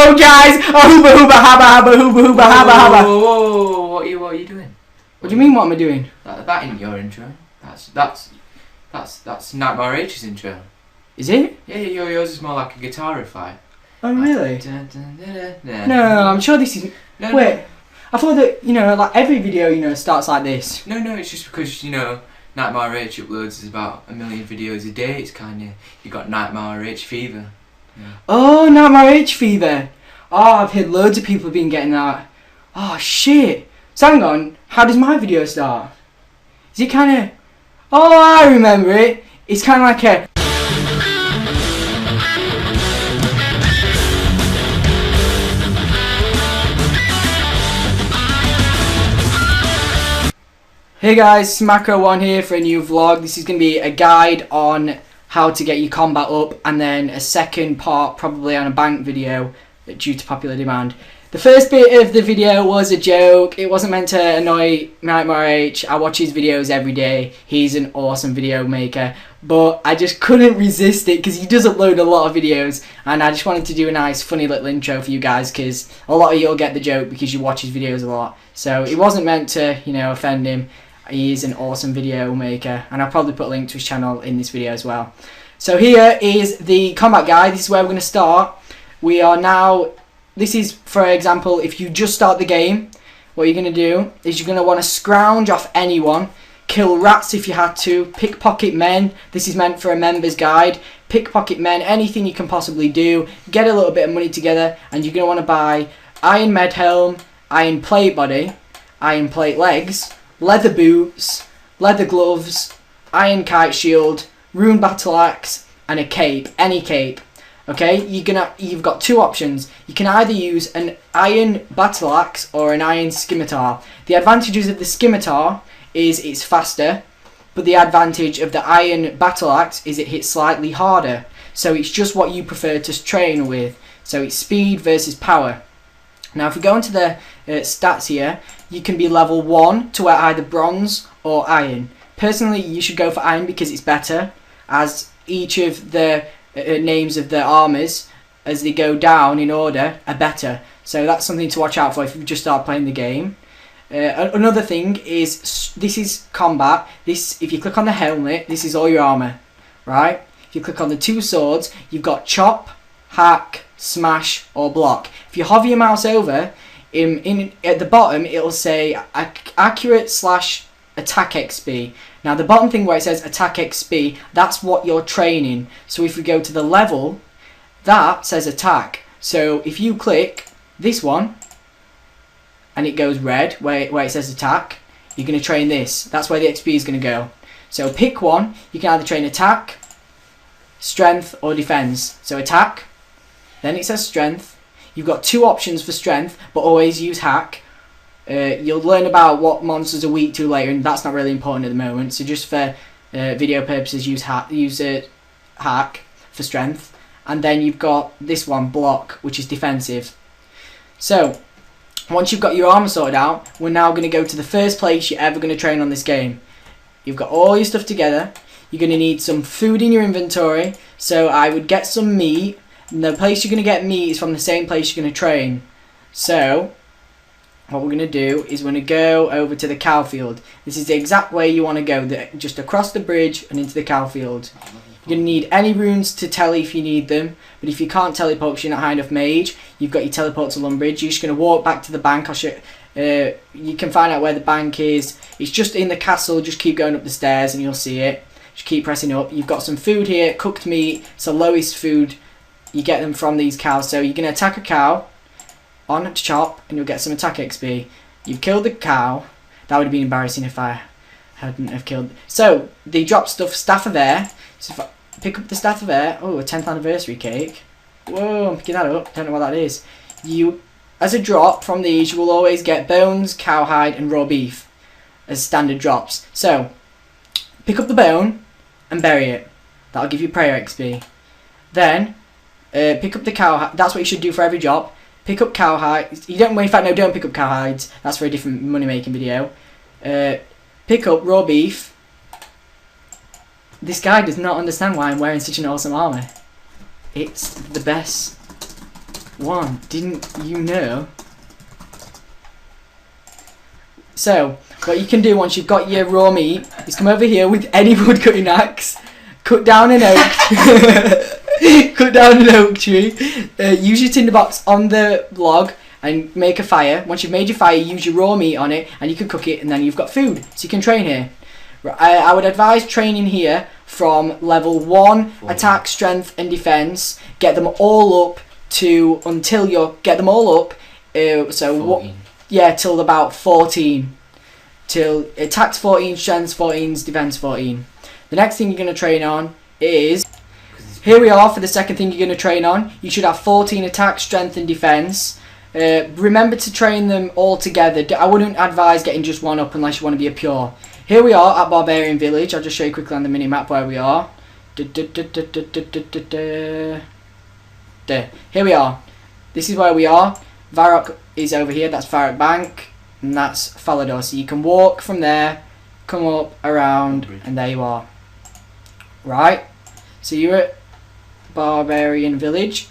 go, guys! Oh, hooba hooba haba haba hooba hooba haba haba. Whoa, what are you doing? What do you mean? What am I doing? That ain't your intro. That's NightmareRH's intro. Is it? Yeah, yours is more like a guitar riff. Oh really? No, No, I'm sure this is. No, Wait, no. I thought that like every video starts like this. No, it's just because NightmareRH uploads about 1 million videos a day. It's kind of you got NightmareRH fever. Yeah. Oh, NightmareRH fever. Oh, I've heard loads of people have been getting that. Oh shit. So hang on, how does my video start? Is it kind of? Oh, I remember it. It's kind of like a. Hey guys, Macro1 here for a new vlog. This is going to be a guide on how to get your combat up, and then a second part probably on a bank video due to popular demand. The first bit of the video was a joke. It wasn't meant to annoy NightmareRH. I watch his videos every day. He's an awesome video maker, but I just couldn't resist it because he does upload a lot of videos, and I just wanted to do a nice funny little intro for you guys because a lot of you'll get the joke because you watch his videos a lot. So it wasn't meant to, offend him. He is an awesome video maker, and I'll probably put a link to his channel in this video as well. So here is the combat guide. This is where we're going to start. We are now, this is for example, if you just start the game, what you're going to do is you're going to want to scrounge off anyone, kill rats if you had to, pickpocket men. This is meant for a member's guide. Pickpocket men, anything you can possibly do. Get a little bit of money together, and you're going to want to buy iron med helm, iron plate body, iron plate legs, leather boots, leather gloves, iron kite shield, rune battle axe, and a cape, any cape. Okay, you've got two options. You can either use an iron battle axe or an iron scimitar. The advantages of the scimitar is it's faster, but the advantage of the iron battle axe is it hits slightly harder. So it's just what you prefer to train with. So it's speed versus power. Now if we go into the stats here, you can be level 1 to wear either bronze or iron. Personally, you should go for iron because it's better, as each of the names of the armors, as they go down in order, are better. So that's something to watch out for if you just start playing the game. Another thing is, this is combat. This, if you click on the helmet, this is all your armor, right? If you click on the two swords, you've got chop, hack, smash or block. If you hover your mouse over, at the bottom it'll say accurate / attack XP. Now the bottom thing where it says attack XP, that's what you're training. So if we go to the level, that says attack. So if you click this one and it goes red where it says attack, you're going to train this. That's where the XP is going to go. So pick one. You can either train attack, strength or defense. So attack, then it says strength. You've got two options for strength, but always use hack. You'll learn about what monsters are weak to later, and that's not really important at the moment. So just for video purposes, use hack for strength. And then you've got this one, block, which is defensive. So once you've got your armor sorted out, we're now going to go to the first place you're ever going to train on this game. You've got all your stuff together. You're going to need some food in your inventory. So I would get some meat. And the place you're going to get meat is from the same place you're going to train. So what we're going to do is we're going to go over to the cow field. This is the exact way you want to go, just across the bridge and into the cow field. You're going to need any runes to tele if you need them, but if you can't teleport because you're not high enough mage, you've got your teleport to Lumbridge. You're just going to walk back to the bank. You can find out where the bank is. It's just in the castle. Just keep going up the stairs and you'll see it. Just keep pressing up. You've got some food here, cooked meat. It's the lowest food. You get them from these cows. So you're going to attack a cow on chop and you'll get some attack XP. You've killed the cow. That would have been embarrassing if I hadn't have killed. So they drop staff of air. So if I pick up the staff of air, oh, a 10th anniversary cake. Whoa, I'm picking that up. Don't know what that is. As a drop from these, you will always get bones, cowhide and raw beef as standard drops. So pick up the bone and bury it. That'll give you prayer XP. Then pick up the cowhide. That's what you should do for every job. Pick up cowhide. You don't. In fact, no. Don't pick up cowhides. That's for a different money making video. Pick up raw beef. This guy does not understand why I'm wearing such an awesome armor. It's the best. 1. Didn't you know? So, what you can do once you've got your raw meat is come over here with any wood cutting axe, cut down an oak, cut down an oak tree, use your tinderbox on the log and make a fire. Once you've made your fire, use your raw meat on it and you can cook it and then you've got food. So you can train here. I would advise training here from level 1, attack, strength and defense. Get them all up to, until you get them all up, till about 14. Till attacks 14, strength 14, defense 14. The next thing you're going to train on is, here we are for the second thing you're going to train on. You should have 14 attack, strength and defense. Remember to train them all together. I wouldn't advise getting just one up unless you want to be a pure. Here we are at Barbarian Village. I'll just show you quickly on the mini-map where we are. There. Here we are. This is where we are. Varrock is over here. That's Varrock Bank. And that's Falador. So you can walk from there, come up, around, and there you are. Right? So you're at Barbarian Village.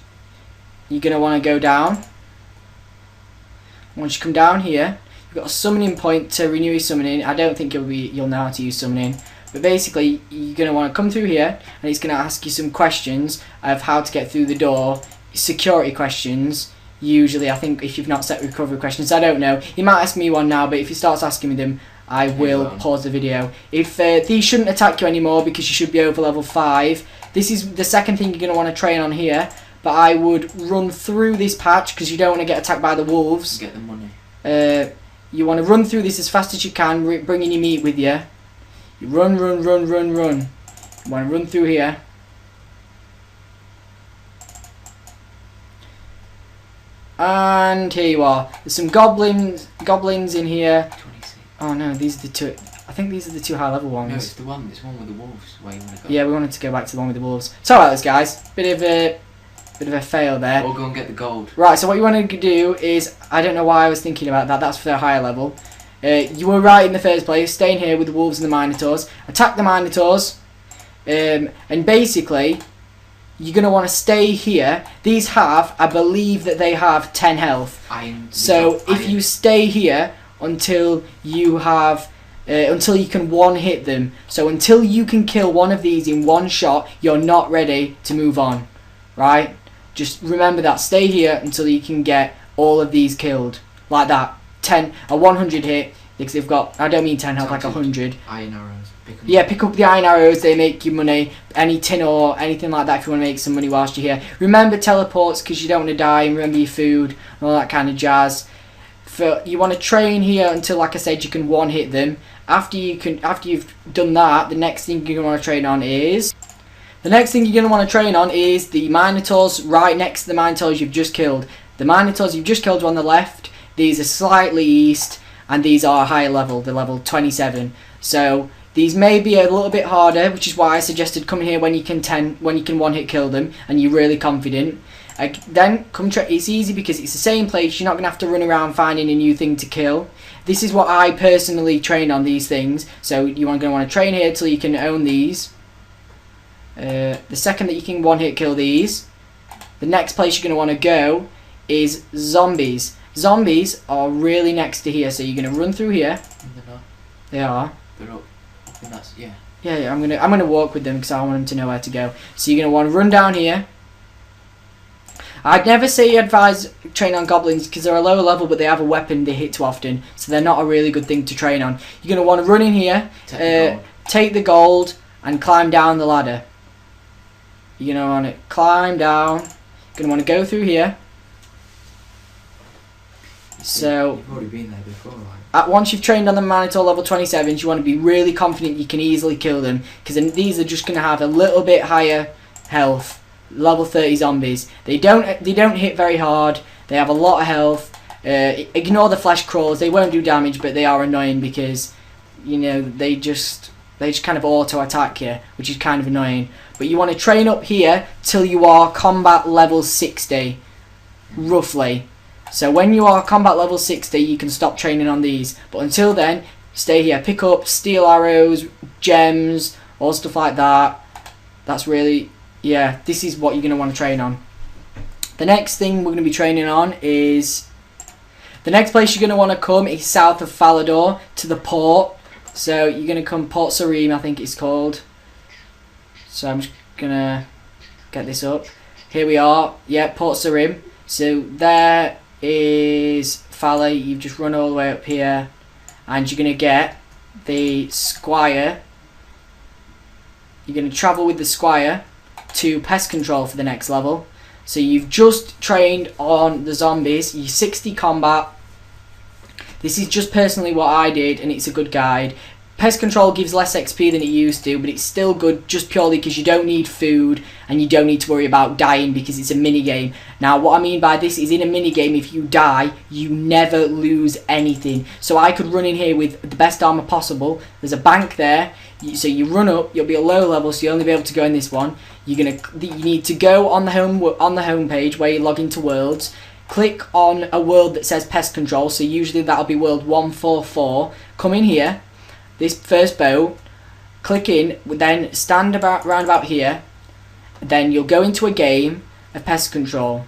You're going to want to go down. Once you come down here, you've got a summoning point to renew your summoning. I don't think you'll know how to use summoning. But basically, you're going to want to come through here, and it's going to ask you some questions of how to get through the door. Security questions. Usually, I think if you've not set recovery questions, I don't know. He might ask me one now, but if he starts asking me them, I will pause the video. If these shouldn't attack you anymore because you should be over level 5. This is the second thing you're going to want to train on here. But I would run through this patch because you don't want to get attacked by the wolves. Get the money. You want to run through this as fast as you can, bringing your meat with you. You run. You want to run through here. And here you are. There's some goblins in here. 26. Oh no, these are the two. I think these are the 2 high level ones. No, it's the one with the wolves. Where you want to go. Yeah, we wanted to go back to the one with the wolves. So alright, guys. Bit of a fail there. Or go and get the gold. Right, so what you want to do is, I don't know why I was thinking about that. That's for the higher level. You were right in the first place. Staying here with the wolves and the minotaurs. Attack the minotaurs. And basically, you're going to want to stay here. These have, I believe that they have 10 health. So if you stay here until you have, until you can one hit them. So until you can kill one of these in one shot, you're not ready to move on. Right? Just remember that. Stay here until you can get all of these killed. Like that. 100 hit. Because they've got, I don't mean 10 health, like 100. Iron arrows. Pick up the iron arrows, they make you money. Any tin or anything like that if you want to make some money whilst you're here. Remember teleports because you don't want to die, and remember your food and all that kind of jazz. You want to train here until, like I said, you can one hit them. After you've done that, the next thing you're going to want to train on is the minotaurs right next to the minotaurs you've just killed. The minotaurs you've just killed are on the left. These are slightly east, and these are higher level. They're level 27. So these may be a little bit harder, which is why I suggested coming here when you can one hit kill them and you're really confident. Then it's easy because it's the same place. You're not gonna have to run around finding a new thing to kill. This is what I personally train on, these things. So you're gonna want to train here till you can own these. The second that you can one hit kill these, the next place you're gonna want to go is zombies. Zombies are really next to here, so you're gonna run through here. They're not. They are. They're up. And that's, yeah. Yeah, I'm gonna walk with them because I want them to know where to go. So you're gonna want to run down here. I'd never say advise train on goblins because they're a lower level, but they have a weapon they hit too often, so they're not a really good thing to train on. You're gonna want to run in here, take the gold, and climb down the ladder. You're gonna want to climb down. You're gonna want to go through here. So you've already been there before, right? Once you've trained on the Minotaur level 27s, you want to be really confident you can easily kill them, because these are just going to have a little bit higher health. Level 30 zombies. They don't hit very hard. They have a lot of health. Ignore the flesh crawlers. They won't do damage, but they are annoying because they just kind of auto attack you, which is kind of annoying. But you want to train up here till you are combat level 60, roughly. So when you are combat level 60, you can stop training on these. But until then, stay here. Pick up steel arrows, gems, all stuff like that. That's really, yeah, this is what you're going to want to train on. The next thing we're going to be training on is... The next place you're going to want to come is south of Falador to the port. So you're going to come Port Sarim, I think it's called. So I'm just going to get this up. Here we are. Yeah, Port Sarim. So there is Fala. You've just run all the way up here. And you're going to get the Squire. You're going to travel with the Squire to pest control for the next level. So you've just trained on the zombies. You're 60 combat. This is just personally what I did, and it's a good guide. Pest control gives less XP than it used to, but it's still good just purely because you don't need food and you don't need to worry about dying because it's a mini game. Now what I mean by this is in a mini game, if you die, you never lose anything. So I could run in here with the best armor possible. There's a bank there, so you run up. You'll be a low level, so you'll only be able to go in this one. You need to go on the home page where you log into worlds. Click on a world that says pest control. So usually that'll be world 144. Come in here. This first boat, click in, then stand round about here, then you'll go into a game of pest control.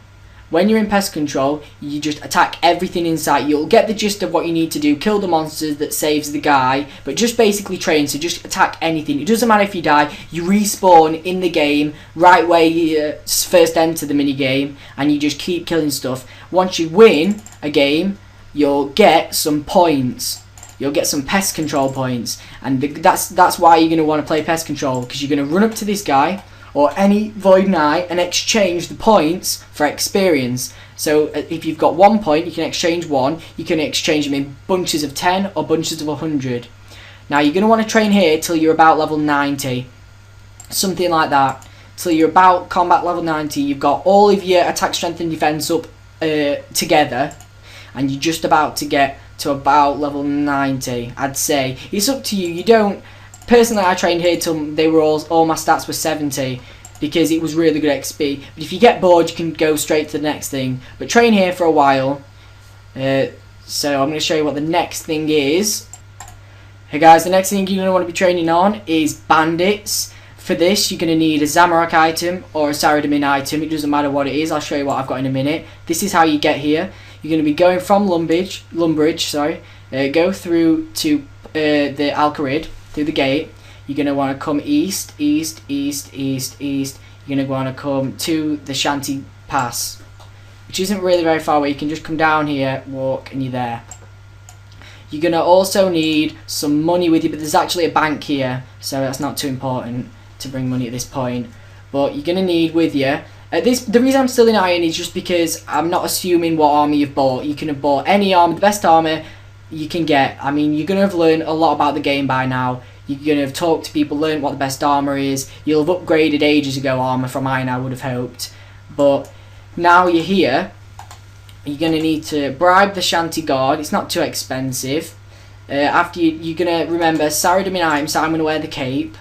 When you're in pest control, you just attack everything in sight. You'll get the gist of what you need to do, kill the monsters that saves the guy, but just basically train, so just attack anything. It doesn't matter if you die, you respawn in the game, right where you first enter the mini game, and you just keep killing stuff. Once you win a game, you'll get some points. You'll get some pest control points, and that's why you're going to want to play pest control, because you're going to run up to this guy or any Void Knight and exchange the points for experience. So if you've got 1 point, you can exchange 1. You can exchange them in bunches of 10 or bunches of 100. Now you're going to want to train here till you're about level 90, something like that. Till you're about combat level 90, you've got all of your attack, strength and defense up together, and you're just about to get to about level 90, I'd say. It's up to you. You don't... Personally, I trained here till they were all my stats were 70 because it was really good XP. But if you get bored, you can go straight to the next thing. But train here for a while. So I'm going to show you what the next thing is. Hey guys, the next thing you're going to want to be training on is bandits. For this, you're going to need a Zamorak item or a Saradomin item. It doesn't matter what it is. I'll show you what I've got in a minute. This is how you get here. You're going to be going from Lumbridge, go through to the Alcarid, through the gate. You're going to want to come east. You're going to want to come to the Shanty Pass, which isn't really very far away. You can just come down here, walk, and you're there. You're going to also need some money with you, but there's actually a bank here, so that's not too important to bring money at this point. But you're going to need with you... the reason I'm still in iron is just because I'm not assuming what armor you've bought. You can have bought any armor, the best armor you can get. I mean, you're going to have learned a lot about the game by now. You're going to have talked to people, learned what the best armor is. You'll have upgraded ages ago armor from iron, I would have hoped. But now you're here, you're going to need to bribe the Shanty Guard. It's not too expensive. After you're going to remember Saradomin items, so I'm going to wear the cape.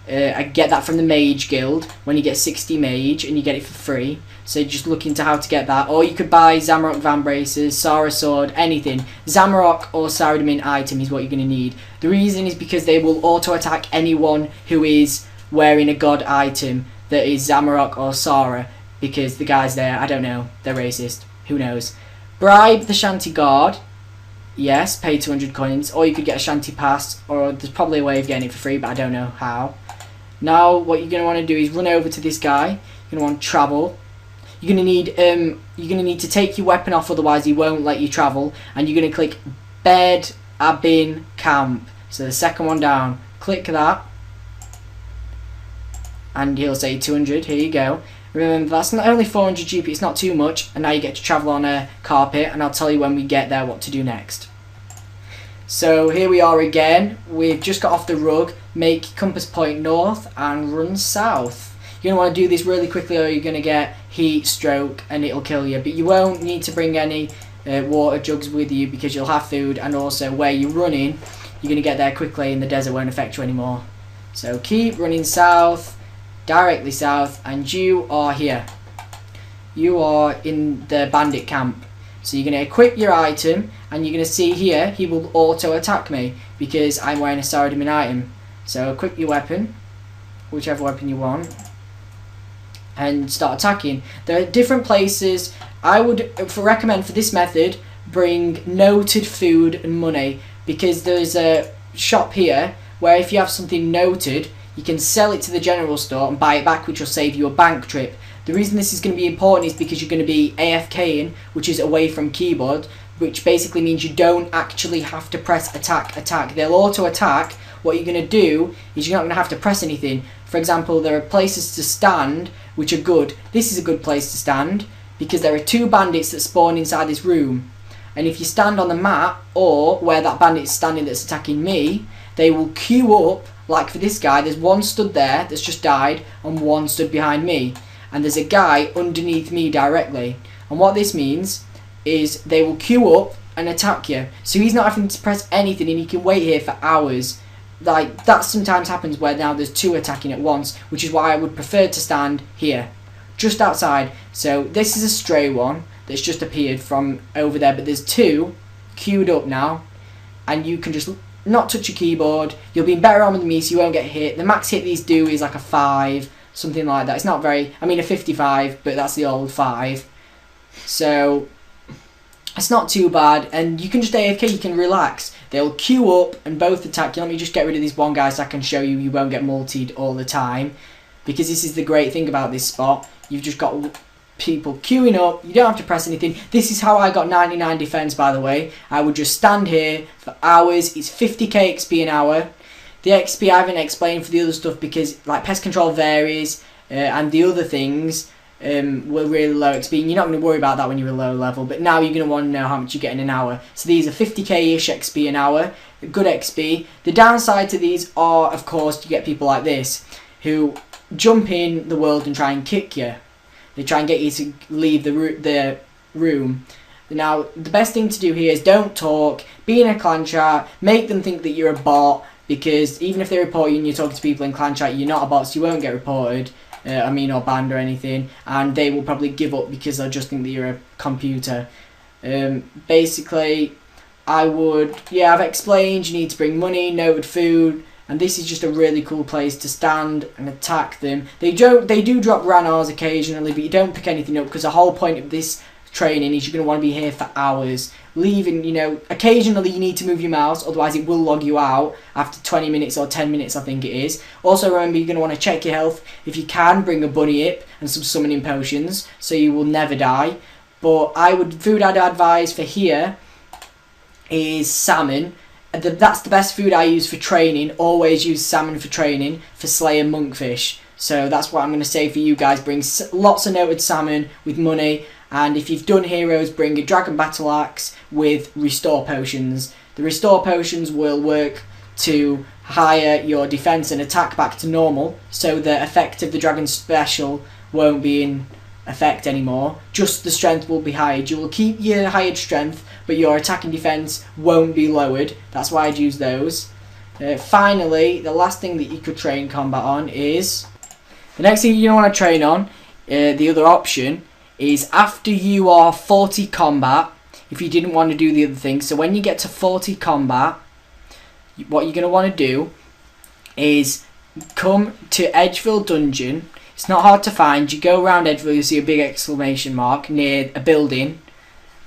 I get that from the Mage Guild when you get 60 Mage and you get it for free. So just look into how to get that. Or you could buy Zamorak Van Braces, Sara Sword, anything. Zamorak or Saradomin item is what you're going to need. The reason is because they will auto-attack anyone who is wearing a god item that is Zamorak or Sara. Because the guys there, I don't know, they're racist. Who knows? Bribe the Shanty Guard. Yes, pay 200 coins. Or you could get a Shanty Pass. Or there's probably a way of getting it for free, but I don't know how. Now what you're going to want to do is run over to this guy. You're going to want to travel. You're going to need to take your weapon off, otherwise he won't let you travel. And you're going to click Bed Abin Camp. So the second one down. Click that. And he'll say 200. Here you go. Remember, that's not only 400 GP, it's not too much. And now you get to travel on a carpet. And I'll tell you when we get there what to do next. So here we are again. We've just got off the rug. Make compass point north and run south. You're going to want to do this really quickly or you're going to get heat stroke and it'll kill you. But you won't need to bring any water jugs with you because you'll have food, and also where you're running, you're going to get there quickly and the desert won't affect you anymore. So keep running south, directly south, and you are here. You are in the bandit camp. So you're going to equip your item, and you're going to see here he will auto attack me because I'm wearing a Saradomin item. So equip your weapon, whichever weapon you want. and start attacking. There are different places. I would recommend for this method, bring noted food and money, because there's a shop here where if you have something noted, you can sell it to the general store and buy it back, which will save you a bank trip. The reason this is going to be important is because you're going to be AFKing, which is away from keyboard, which basically means you don't actually have to press attack. They'll auto attack. What you're going to do is you're not going to have to press anything. For example, there are places to stand which are good. This is a good place to stand because there are 2 bandits that spawn inside this room. And if you stand on the map or where that bandit is standing that's attacking me, they will queue up. Like for this guy, there's one stood there that's just died and one stood behind me. And there's a guy underneath me directly. And what this means is they will queue up and attack you. So he's not having to press anything and he can wait here for hours. Like that sometimes happens where now there's 2 attacking at once, which is why I would prefer to stand here, just outside. So this is a stray one that's just appeared from over there, but there's 2 queued up now, and you can just not touch your keyboard. You'll be in better arm than me, so you won't get hit. The max hit these do is like a 5, something like that. It's not very, I mean a 55, but that's the old 5. So it's not too bad, and you can just AFK, you can relax. They'll queue up and both attack you. Let me just get rid of this one guy so I can show you you won't get multied all the time, because this is the great thing about this spot. You've just got people queuing up, you don't have to press anything. This is how I got 99 defense, by the way. I would just stand here for hours. It's 50k XP an hour. The XP I haven't explained for the other stuff because like pest control varies and the other things were really low XP, and you're not going to worry about that when you're a low level, but now you're going to want to know how much you get in an hour. So these are 50k-ish XP an hour, good XP. The downside to these are, of course, you get people like this who jump in the world and try and kick you. They try and get you to leave the room. Now, the best thing to do here is don't talk, be in a clan chat, make them think that you're a bot, because even if they report you and you're talking to people in clan chat, you're not a bot, so you won't get reported. Or banned or anything, and they will probably give up because they'll just think that you're a computer. Basically, I've explained you need to bring money, noted food, and this is just a really cool place to stand and attack them. They do drop ranars occasionally, but you don't pick anything up because the whole point of this training is you're going to want to be here for hours. Leaving, occasionally you need to move your mouse, otherwise it will log you out after 20 minutes or 10 minutes, I think it is. Also remember, you're going to want to check your health. If you can, bring a bunny ip and some summoning potions so you will never die. But food I'd advise for here is salmon. That's the best food I use for training. Always use salmon for training, for slaying monkfish. So that's what I'm going to say for you guys. Bring lots of noted salmon with money. And if you've done heroes, bring a dragon battle axe with restore potions. The restore potions will work to higher your defense and attack back to normal, so the effect of the dragon special won't be in effect anymore. Just the strength will be highed. You will keep your higher strength, but your attack and defense won't be lowered. That's why I'd use those. Finally, the last thing that you could train combat on is... The next thing you want to train on, the other option, is after you are 40 combat, if you didn't want to do the other thing. So when you get to 40 combat, what you're going to want to do is come to Edgeville Dungeon. It's not hard to find. You go around Edgeville, you'll see a big exclamation mark near a building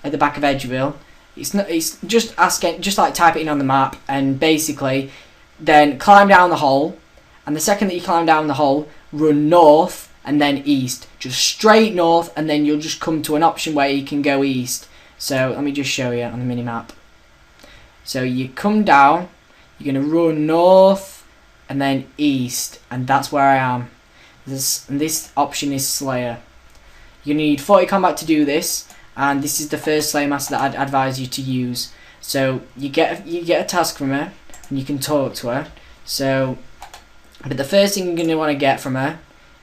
at the back of Edgeville. It's just like type it in on the map, and basically then climb down the hole, and the second that you climb down the hole, run north and then east, just straight north, and then you'll just come to an option where you can go east. So let me just show you on the mini map. So you come down, you're going to run north and then east, and that's where I am. This option is Slayer. You need 40 combat to do this, and this is the first Slayer master that I'd advise you to use. So you get a task from her and you can talk to her. But the first thing you're going to want to get from her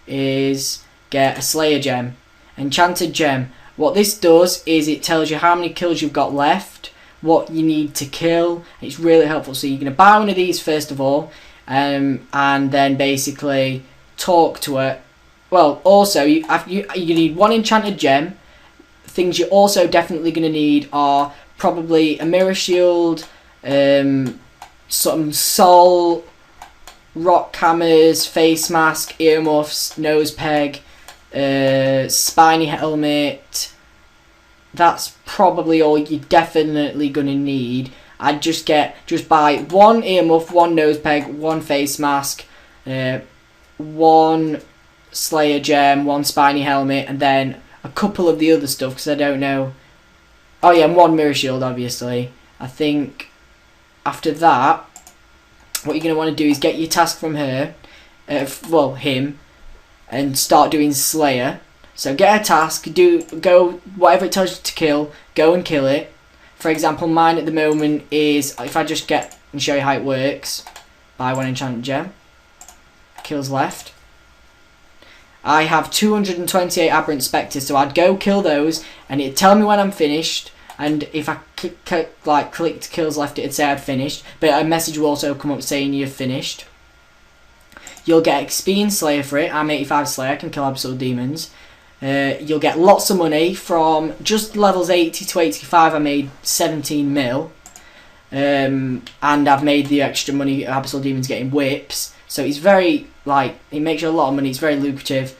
is get a Slayer gem, enchanted gem. What this does is it tells you how many kills you've got left, what you need to kill. It's really helpful. So you're going to buy one of these first of all, and then basically talk to her. Well, also you need one enchanted gem. Things you're also definitely going to need are probably a mirror shield, some soul, rock hammers, face mask, earmuffs, nose peg, spiny helmet. That's probably all you're definitely going to need. I'd just buy one earmuff, one nose peg, one face mask, one Slayer gem, one spiny helmet, and then a couple of the other stuff because I don't know. Oh yeah, and one mirror shield obviously. I think after that, what you're going to want to do is get your task from her, him, and start doing Slayer. So get a task, go whatever it tells you to kill, go and kill it. For example, mine at the moment is, if I just get and show you how it works, buy one enchanted gem, kills left. I have 228 aberrant spectres, so I'd go kill those, and it'd tell me when I'm finished. And if I clicked kills left, it'd say I'd finished. But a message will also come up saying you've finished. You'll get XP in Slayer for it. I'm 85 Slayer, I can kill absolute demons. You'll get lots of money from just levels 80 to 85. I made 17 mil. And I've made the extra money absolute demons getting whips. So it's very, it makes you a lot of money. It's very lucrative.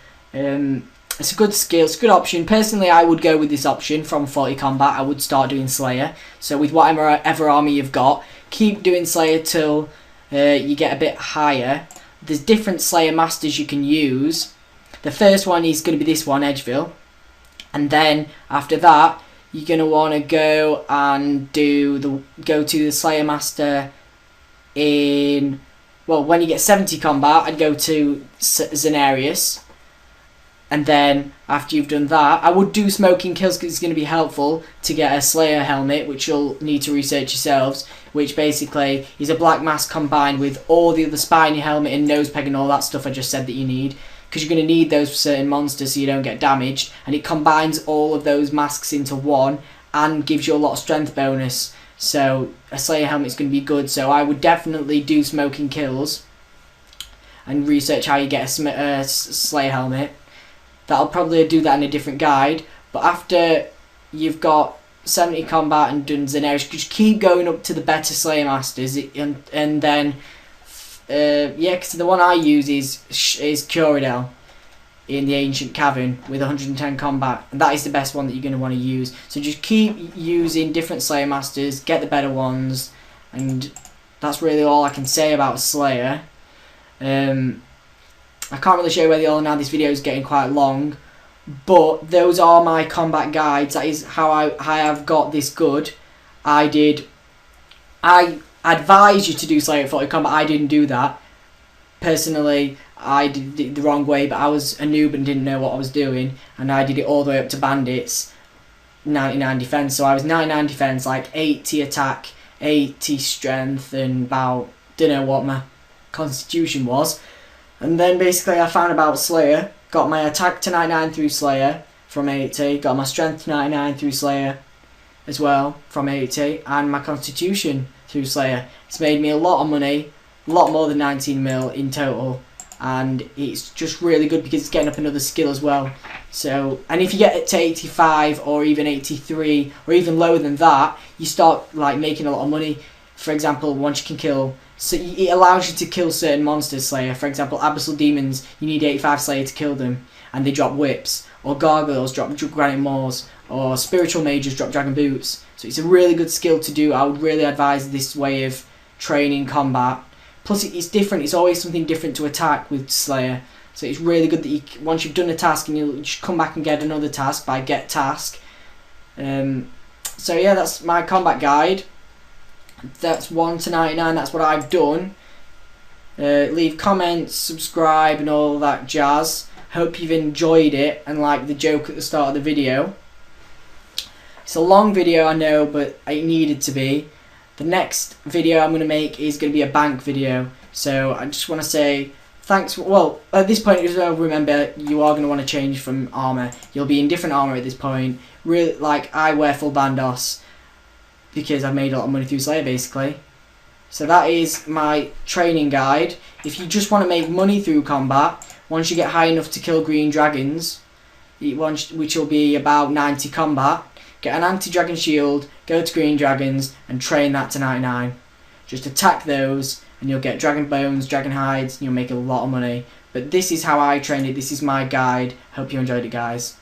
It's a good skill. It's a good option. Personally, I would go with this option from 40 combat. I would start doing Slayer. So with whatever army you've got, keep doing Slayer till you get a bit higher. There's different Slayer masters you can use. The first one is going to be this one, Edgeville. And then after that, you're going to want to go and go to the Slayer master in... Well, when you get 70 combat, I'd go to Zenarius. And then, after you've done that, I would do smoking kills because it's going to be helpful to get a Slayer helmet, which you'll need to research yourselves, which basically is a black mask combined with all the other spiny helmet and nose peg and all that stuff I just said that you need. Because you're going to need those for certain monsters so you don't get damaged. And it combines all of those masks into one and gives you a lot of strength bonus. So a Slayer helmet is going to be good. So I would definitely do smoking kills and research how you get a Slayer helmet. I'll probably do that in a different guide. But after you've got 70 combat and done Zenarius, just keep going up to the better Slayer masters. And then, because the one I use is Curadel in the Ancient Cavern with 110 combat. And that is the best one that you're going to want to use. So just keep using different Slayer masters, get the better ones. And that's really all I can say about Slayer. I can't really show you where they are now, this video is getting quite long, but those are my combat guides. That is how I've got this good. I advise you to do Slayer at 40 combat, I didn't do that. Personally, I did it the wrong way, but I was a noob and didn't know what I was doing, and I did it all the way up to bandits, 99 defense, so I was 99 defense, 80 attack, 80 strength, and about, don't know what my constitution was. And then basically I found about Slayer, got my attack to 99 through Slayer from 80, got my strength to 99 through Slayer as well from 80, and my constitution through Slayer. It's made me a lot of money, a lot more than 19 mil in total, and it's just really good because it's getting up another skill as well. So, and if you get it to 85 or even 83 or even lower than that, you start making a lot of money. For example, once you can kill... So it allows you to kill certain monsters, Slayer. For example, Abyssal Demons, you need 85 Slayer to kill them, and they drop whips. Or Gargoyles drop Granite Maws. Or Spiritual Mages drop Dragon Boots. So it's a really good skill to do. I would really advise this way of training combat. Plus it's different, it's always something different to attack with Slayer. So it's really good that once you've done a task, and you'll just come back and get another task by get task. So yeah, that's my combat guide. That's 1 to 99, that's what I've done. Leave comments, subscribe and all that jazz. Hope you've enjoyed it and liked the joke at the start of the video. It's a long video, I know, but it needed to be. The next video I'm going to make is going to be a bank video. So I just want to say thanks. Well, at this point, just remember you are going to want to change from armour. You'll be in different armour at this point. Really, I wear full bandos because I've made a lot of money through Slayer basically. So that is my training guide. If you just want to make money through combat, once you get high enough to kill green dragons, which will be about 90 combat, get an anti-dragon shield, go to green dragons and train that to 99. Just attack those and you'll get dragon bones, dragon hides, and you'll make a lot of money. But this is how I trained it. This is my guide. Hope you enjoyed it, guys.